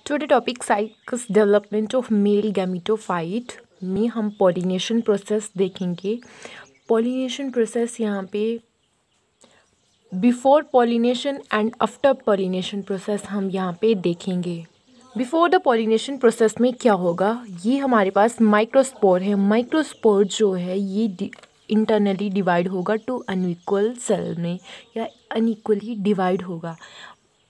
छोटे topic cycas development of male gametophyte में हम पॉलिनेशन प्रोसेस देखेंगे। पॉलिनेशन प्रोसेस यहाँ पे before pollination and after pollination process हम यहाँ पे देखेंगे। बिफोर द पॉलिनेशन प्रोसेस में क्या होगा, ये हमारे पास माइक्रोस्पोर है। माइक्रोस्पोर जो है ये इंटरनली डिवाइड होगा टू अनइक्वल सेल में या अनइक्वली डिवाइड होगा।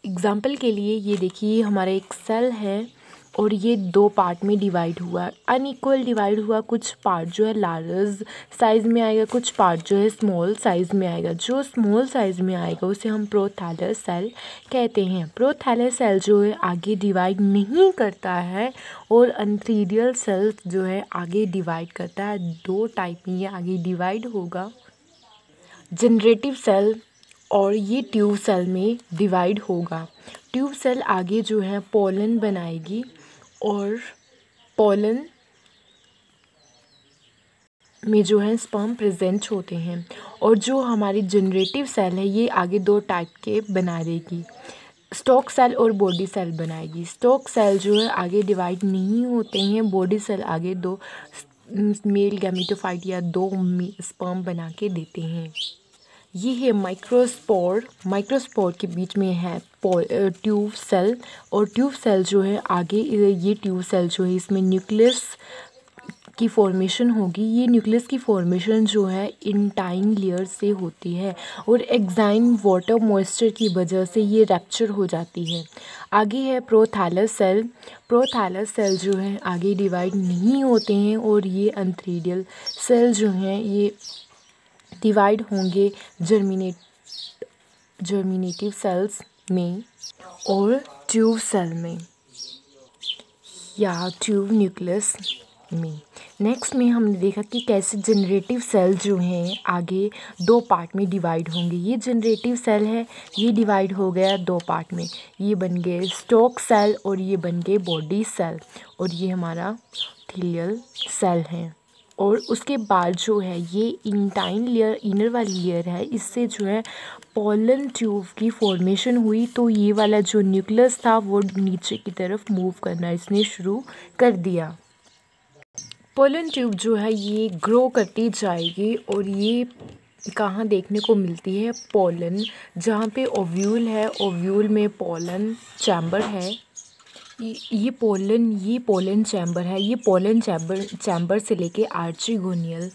एग्जाम्पल के लिए ये देखिए हमारा एक सेल है और ये दो पार्ट में डिवाइड हुआ, अनइक्वल डिवाइड हुआ। कुछ पार्ट जो है लार्ज साइज़ में आएगा, कुछ पार्ट जो है स्मॉल साइज़ में आएगा। जो स्मॉल साइज़ में आएगा उसे हम प्रोथैलस सेल कहते हैं। प्रोथैलस सेल जो है आगे डिवाइड नहीं करता है और एंथीरियल सेल जो है आगे डिवाइड करता है। दो टाइप में ये आगे डिवाइड होगा, जनरेटिव सेल और ये ट्यूब सेल में डिवाइड होगा। ट्यूब सेल आगे जो है पोलन बनाएगी और पोलन में जो है स्पर्म प्रेजेंट होते हैं। और जो हमारी जनरेटिव सेल है ये आगे दो टाइप के बना देगी, स्टॉक सेल और बॉडी सेल बनाएगी। स्टॉक सेल जो है आगे डिवाइड नहीं होते हैं, बॉडी सेल आगे दो मेल गैमेटोफाइट या दो स्पर्म बना के देते हैं। ये है माइक्रोस्पोर। माइक्रोस्पोर के बीच में है ट्यूब सेल और ट्यूब सेल जो है आगे ये ट्यूब सेल जो है इसमें न्यूक्लियस की फॉर्मेशन होगी। ये न्यूक्लियस की फॉर्मेशन जो है इंटाइन लेयर से होती है और एक्साइन वाटर मॉइस्चर की वजह से ये रैप्चर हो जाती है। आगे है प्रोथैलस सेल। प्रोथैलस सेल जो है आगे डिवाइड नहीं होते हैं और ये एंथीरियल सेल जो हैं ये डिवाइड होंगे जर्मिनेटिव सेल्स में और ट्यूब सेल में या ट्यूब न्यूक्लियस में। नेक्स्ट में हमने देखा कि कैसे जनरेटिव सेल जो हैं आगे दो पार्ट में डिवाइड होंगे। ये जनरेटिव सेल है, ये डिवाइड हो गया दो पार्ट में, ये बन गए स्टॉक सेल और ये बन गए बॉडी सेल और ये हमारा थीलियल सेल है। और उसके बाद जो है ये इंटाइन लेयर, इनर वाली लेयर है, इससे जो है पोलन ट्यूब की फॉर्मेशन हुई। तो ये वाला जो न्यूक्लियस था वो नीचे की तरफ मूव करना इसने शुरू कर दिया। पोलन ट्यूब जो है ये ग्रो करती जाएगी और ये कहाँ देखने को मिलती है, पोलन जहाँ पे ओव्यूल है, ओव्यूल में पोलन चैम्बर है। ये पोलन चैम्बर है। ये पोलन चैम्बर से लेके आर्चिगोनियल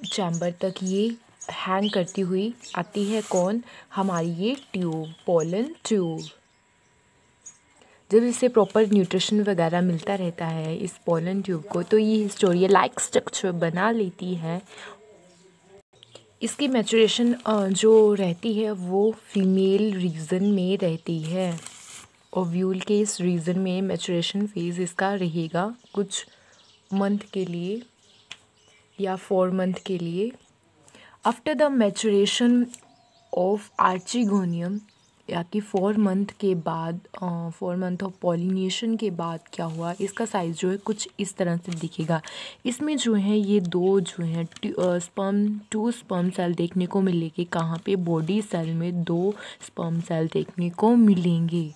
चैम्बर तक ये हैंग करती हुई आती है। कौन? हमारी ये ट्यूब, पोलन ट्यूब। जब इसे प्रॉपर न्यूट्रिशन वगैरह मिलता रहता है इस पोलन ट्यूब को तो ये हिस्टोरिया लाइक स्ट्रक्चर बना लेती है। इसकी मैचुरेशन जो रहती है वो फीमेल रीजन में रहती है। ओव्यूल के इस रीजन में मैचुरेशन फेज इसका रहेगा कुछ मंथ के लिए या 4 मंथ के लिए। After the maturation of archegonium या कि 4 मंथ के बाद, 4 मंथ ऑफ पॉलिनेशन के बाद क्या हुआ, इसका साइज़ जो है कुछ इस तरह से दिखेगा। इसमें जो है ये दो जो है टू स्पर्म सेल देखने को मिलेंगे। कहाँ पे? बॉडी सेल में 2 स्पर्म सेल देखने को मिलेंगे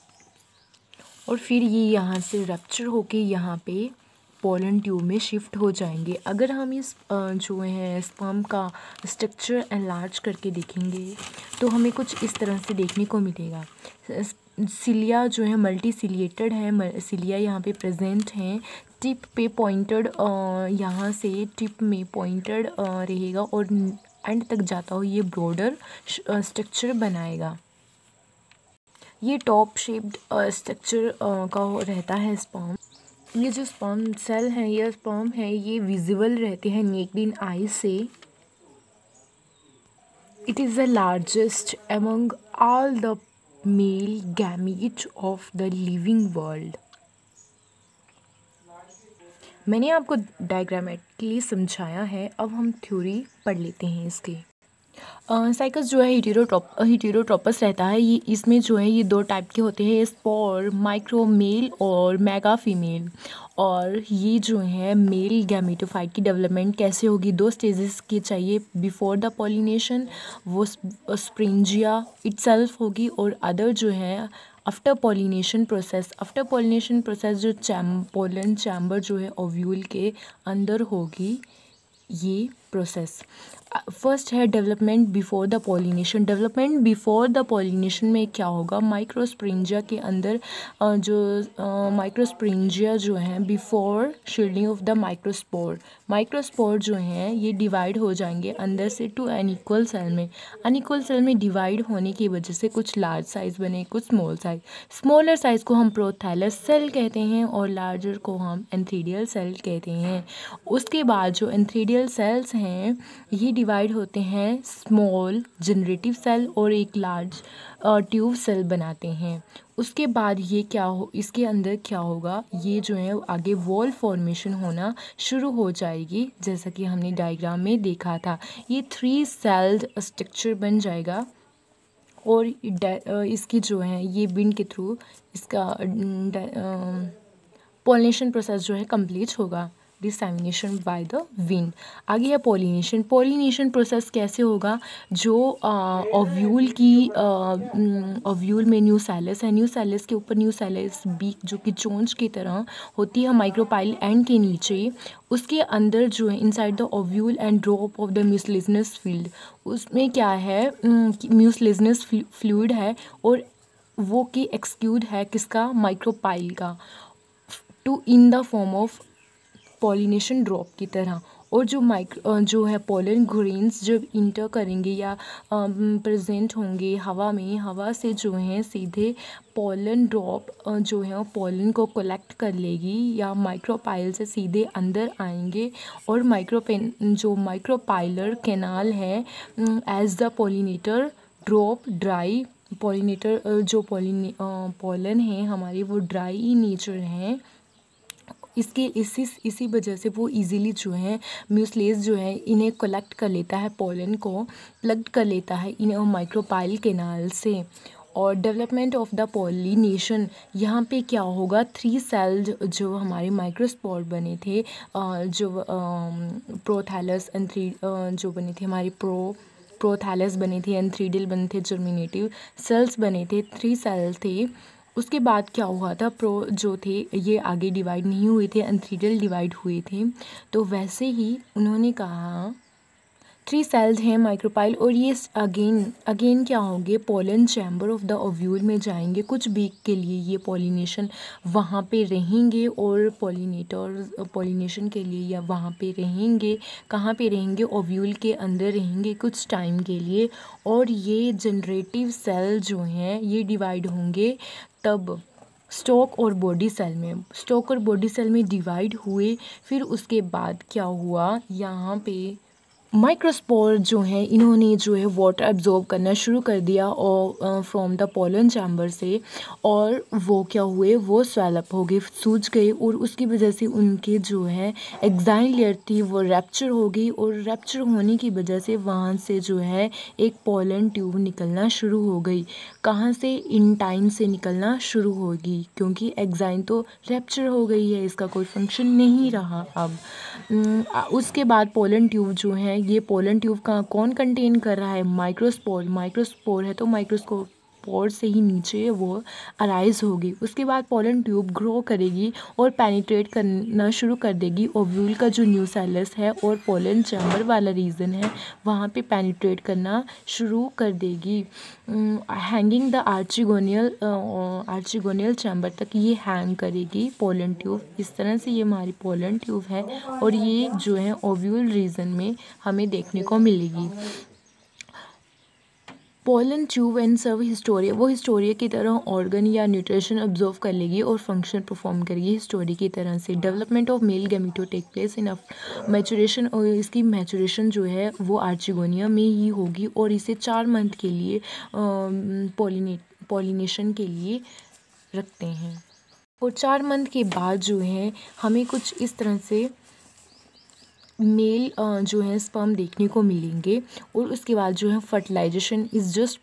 और फिर ये यहाँ से रप्चर होके यहाँ पे पोलन ट्यूब में शिफ्ट हो जाएंगे। अगर हम इस जो है स्पर्म का स्ट्रक्चर एनलार्ज करके देखेंगे तो हमें कुछ इस तरह से देखने को मिलेगा। सिलिया जो है मल्टी सिलिएटेड है, सिलिया यहाँ पे प्रेजेंट हैं। टिप पे पॉइंटेड, यहाँ से टिप में पॉइंटेड रहेगा और एंड तक जाता हो ये ब्रॉडर स्ट्रक्चर बनाएगा। ये टॉप शेप्ड स्ट्रक्चर का रहता है स्पर्म। ये जो स्पर्म सेल है या स्पर्म है ये विजिबल रहते हैं नेक्ड इन आई से। It is the largest among all the male gamete of the living world. मैंने आपको डायग्रामेटिकली समझाया है, अब हम थ्योरी पढ़ लेते हैं इसके। साइकस जो है हीटेरोट्रोपस रहता है। ये इसमें जो है ये 2 टाइप के होते हैं, स्पोर माइक्रो मेल और मेगा फीमेल। और ये जो है मेल गैमेटोफाइट की डेवलपमेंट कैसे होगी, 2 स्टेजेस की चाहिए। बिफोर द पॉलिनेशन वो स्प्रिंजिया इटसेल्फ होगी और अदर जो है आफ्टर पॉलिनेशन प्रोसेस जो पोलन चैम्बर जो है ओव्यूल के अंदर होगी, ये प्रोसेस। फर्स्ट है development before the pollination. Development before the pollination में क्या होगा, माइक्रोस्पोरेंजिया के अंदर जो माइक्रोस्पोरेंजिया जो है before shielding of the microspore जो हैं ये डिवाइड हो जाएंगे अंदर से टू अनइक्वल सेल में। अनइक्वल सेल में डिवाइड होने की वजह से कुछ लार्ज साइज़ बने, कुछ स्मॉल साइज़। स्मॉलर साइज़ को हम प्रोथैलस सेल कहते हैं और लार्जर को हम एंथ्रीडियल सेल कहते हैं। उसके बाद जो एंथ्रीडियल सेल्स हैं ये डिवाइड होते हैं स्मॉल जनरेटिव सेल और एक लार्ज ट्यूब सेल बनाते हैं। उसके बाद ये इसके अंदर क्या होगा, ये जो है आगे वॉल फॉर्मेशन होना शुरू हो जाएगी, जैसा कि हमने डायग्राम में देखा था। ये 3 सेल्ड स्ट्रक्चर बन जाएगा और इसकी जो है ये विंड के थ्रू इसका पॉलिनेशन प्रोसेस जो है कंप्लीट होगा, डिसेमिनेशन बाय द विंड। आगे है पॉलिनेशन। पॉलिनेशन प्रोसेस कैसे होगा, जो ओव्यूल में न्यूसेलस है, न्यूसेलस के ऊपर न्यूसेलस बीक जो कि चोंच की तरह होती है माइक्रोपाइल एंड के नीचे, उसके अंदर जो है inside the ovule and drop of the mucilaginous field, उसमें क्या है म्यूसिलिनस फ्लूइड है और वो कि एक्सक्यूड है किसका, माइक्रोपाइल का, to in the form of pollination drop की तरह। और जो है पोलन ग्रेन्स जब इंटर करेंगे या प्रेजेंट होंगे हवा में, हवा से जो है सीधे पोलन ड्रॉप जो है पोलन को कलेक्ट कर लेगी या माइक्रोपाइल से सीधे अंदर आएंगे और जो माइक्रोपाइलर कैनाल है as the pollinator drop dry, pollinator जो पोलन है हमारी वो ड्राई इन नेचर हैं, इसी वजह से वो इजीली जो है म्यूसिलेज जो है इन्हें कलेक्ट कर लेता है, पोलन को प्लग कर लेता है इन माइक्रोपाइल कैनाल से। और डेवलपमेंट ऑफ द पॉलिनेशन, यहाँ पे क्या होगा, 3 सेल्ड जो हमारे माइक्रोस्पोर बने थे, जो प्रोथैलस जो बने थे हमारे प्रोथैलस बने थे, एंथ्रीडियल बने थे, जर्मिनेटिव सेल्स बने थे, 3 सेल थे। उसके बाद क्या हुआ था, जो थे ये आगे डिवाइड नहीं हुए थे, एंथ्रीडियल डिवाइड हुए थे। तो वैसे ही उन्होंने कहा 3 सेल्स हैं माइक्रोपाइल और ये अगेन क्या होंगे, pollen chamber of the ovule में जाएंगे कुछ वीक के लिए, ये पॉलिनेशन वहाँ पे रहेंगे और पॉलिनेशन के लिए या वहाँ पे रहेंगे, कहाँ पे रहेंगे, ओव्यूल के अंदर रहेंगे कुछ टाइम के लिए। और ये जनरेटिव सेल जो हैं ये डिवाइड होंगे तब स्टॉक और बॉडी सेल में डिवाइड हुए। फिर उसके बाद क्या हुआ, यहाँ पे माइक्रोस्पोर जो है इन्होंने जो है वाटर एब्जॉर्ब करना शुरू कर दिया और फ्रॉम द पोलन चैम्बर से, और वो क्या हुए, वो स्वेलअप हो गए, सूज गए और उसकी वजह से उनके जो है एक्साइन लेयर थी वो रैप्चर हो गई और रैप्चर होने की वजह से वहाँ से जो है एक पोलन ट्यूब निकलना शुरू हो गई। कहाँ से, इंटाइन से निकलना शुरू होगी क्योंकि एक्साइन तो रैप्चर हो गई है, इसका कोई फंक्शन नहीं रहा अब। उसके बाद पोलन ट्यूब जो है, ये पोलन ट्यूब का कौन कंटेन कर रहा है, माइक्रोस्पोर है तो माइक्रोस्पोर से ही नीचे वो अराइज होगी। उसके बाद पोलन ट्यूब ग्रो करेगी और पेनिट्रेट करना शुरू कर देगी ओव्यूल का जो न्यूसेलस है और पोलन चैम्बर वाला रीजन है वहाँ पे पेनिट्रेट करना शुरू कर देगी। हैंगिंग द आर्चिगोनियल चैम्बर तक ये हैंग करेगी पोलन ट्यूब। इस तरह से ये हमारी पोलन ट्यूब है और ये जो है ओव्यूल रीजन में हमें देखने को मिलेगी। Pollen tube and serve haustoria, वो हिस्टोरिया की तरह ऑर्गन या न्यूट्रिशन ऑब्जर्व कर लेगी और फंक्शन परफॉर्म करेगी हिस्टोरिया की तरह से। Development of male gamete take place in maturation, और इसकी मैचुरेशन जो है वो आर्चिगोनिया में ही होगी और इसे 4 मंथ के लिए पॉलिनेशन के लिए रखते हैं। और 4 मंथ के बाद जो है हमें कुछ इस तरह से मेल जो है स्पर्म देखने को मिलेंगे और उसके बाद जो है fertilisation is just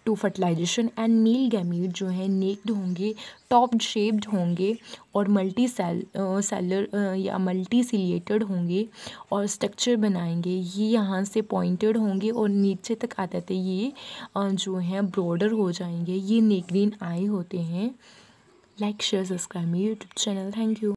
to fertilisation and male gamete जो है नेक्ड होंगे, टॉप शेप्ड होंगे और मल्टी सेलर या मल्टी सिलिएटेड होंगे और स्ट्रक्चर बनाएंगे। ये यहाँ से पॉइंटेड होंगे और नीचे तक आते थे ये जो है ब्रॉडर हो जाएंगे। ये नेक्रीन आई होते हैं। लाइक शेयर सब्सक्राइब मेरे यूट्यूब चैनल। Thank you.